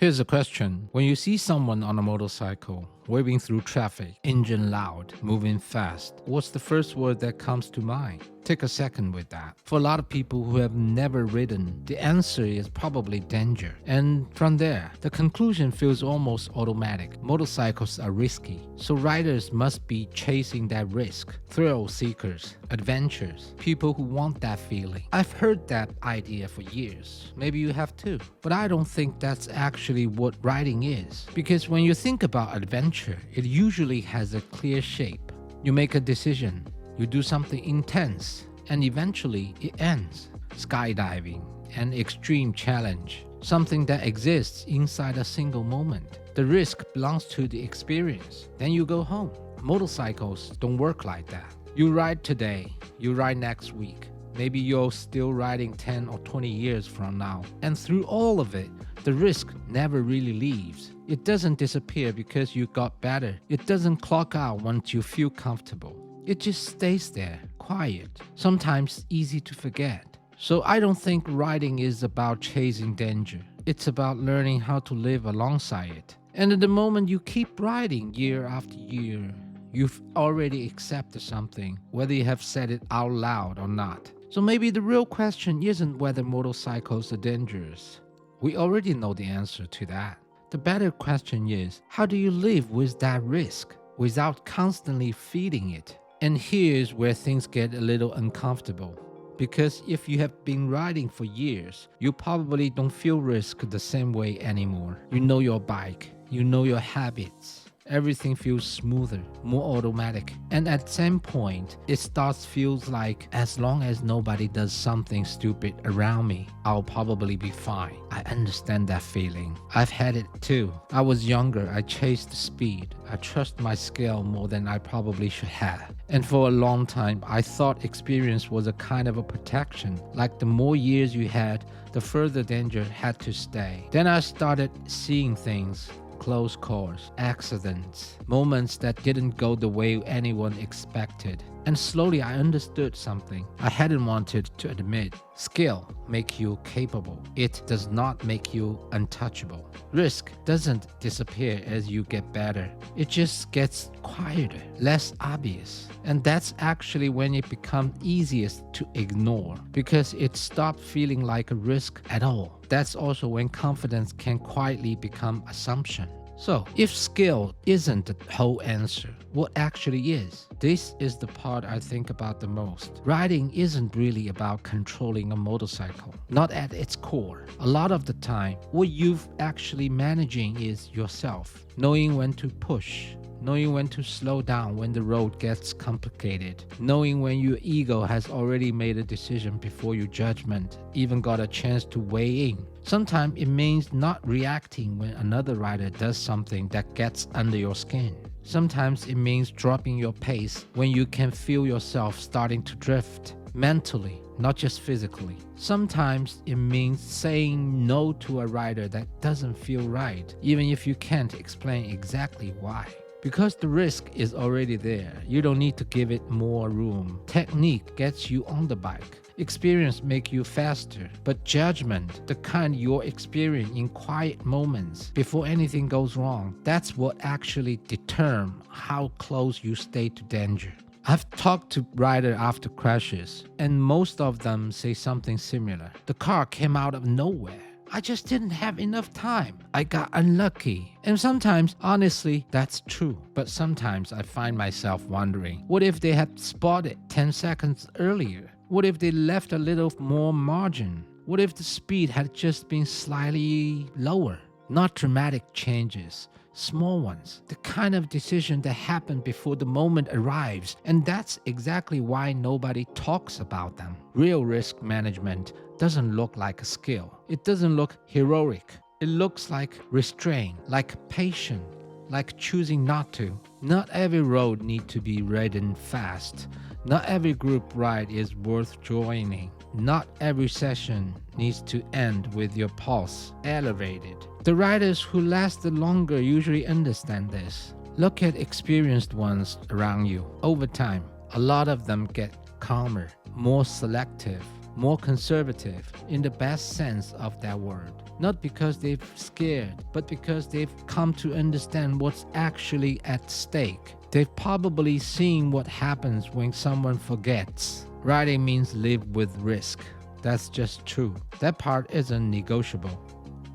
Here's a question. When you see someone on a motorcycle, waving through traffic, engine loud, moving fast, what's the first word that comes to mind? Take a second with that. For a lot of people who have never ridden, the answer is probably danger. And from there, the conclusion feels almost automatic. Motorcycles are risky, so riders must be chasing that risk. Thrill seekers, adventurers, people who want that feeling. I've heard that idea for years. Maybe you have too. But I don't think that's actually what riding is. Because when you think about adventure, it usually has a clear shape. You make a decision. You do something intense, and eventually it ends. Skydiving, an extreme challenge, something that exists inside a single moment. The risk belongs to the experience. Then you go home. Motorcycles don't work like that. You ride today, you ride next week. Maybe you're still riding 10 or 20 years from now. And through all of it, the risk never really leaves. It doesn't disappear because you got better. It doesn't clock out once you feel comfortable. It just stays there, quiet, sometimes easy to forget. So I don't think riding is about chasing danger. It's about learning how to live alongside it. And at the moment you keep riding year after year, you've already accepted something, whether you have said it out loud or not. So maybe the real question isn't whether motorcycles are dangerous. We already know the answer to that. The better question is, how do you live with that risk without constantly feeding it? And here's where things get a little uncomfortable. Because if you have been riding for years, you probably don't feel risk the same way anymore. You know your bike, you know your habits. Everything feels smoother, more automatic. And at some point, it starts feels like as long as nobody does something stupid around me, I'll probably be fine. I understand that feeling. I've had it too. I was younger, I chased speed. I trust my skill more than I probably should have. And for a long time, I thought experience was a kind of a protection. Like the more years you had, the further danger had to stay. Then I started seeing things. Close calls, accidents, moments that didn't go the way anyone expected. And slowly I understood something I hadn't wanted to admit. Skill makes you capable. It does not make you untouchable. Risk doesn't disappear as you get better. It just gets quieter, less obvious. And that's actually when it becomes easiest to ignore because it stops feeling like a risk at all. That's also when confidence can quietly become assumption. So, if skill isn't the whole answer, what actually is? This is the part I think about the most. Riding isn't really about controlling a motorcycle, not at its core. A lot of the time, what you're actually managing is yourself, knowing when to push, knowing when to slow down when the road gets complicated, knowing when your ego has already made a decision before your judgment even got a chance to weigh in. Sometimes it means not reacting when another rider does something that gets under your skin. Sometimes it means dropping your pace when you can feel yourself starting to drift, mentally, not just physically. Sometimes it means saying no to a rider that doesn't feel right, even if you can't explain exactly why. Because the risk is already there, you don't need to give it more room. Technique gets you on the bike. Experience make you faster, but judgment, the kind you're experiencing in quiet moments before anything goes wrong, that's what actually determines how close you stay to danger. I've talked to riders after crashes, and most of them say something similar. The car came out of nowhere. I just didn't have enough time. I got unlucky. And sometimes, honestly, that's true. But sometimes I find myself wondering, what if they had spotted 10 seconds earlier? What if they left a little more margin? What if the speed had just been slightly lower? Not dramatic changes, small ones. The kind of decision that happen before the moment arrives. And that's exactly why nobody talks about them. Real risk management doesn't look like a skill. It doesn't look heroic. It looks like restraint, like patience, like choosing not to. Not every road needs to be ridden fast. Not every group ride is worth joining. Not every session needs to end with your pulse elevated. The riders who last the longer usually understand this. Look at experienced ones around you. Over time, a lot of them get calmer, more selective, more conservative in the best sense of that word. not because they've scared, but because they've come to understand what's actually at stake. They've probably seen what happens when someone forgets. Writing means live with risk. That's just true. That part isn't negotiable.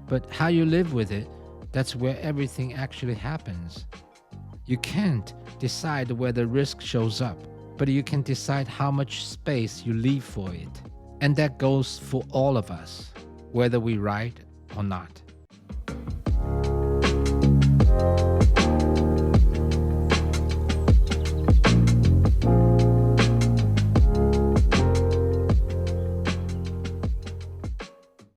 But how you live with it, that's where everything actually happens. You can't decide where the risk shows up, but you can decide how much space you leave for it. And that goes for all of us, whether we write or not.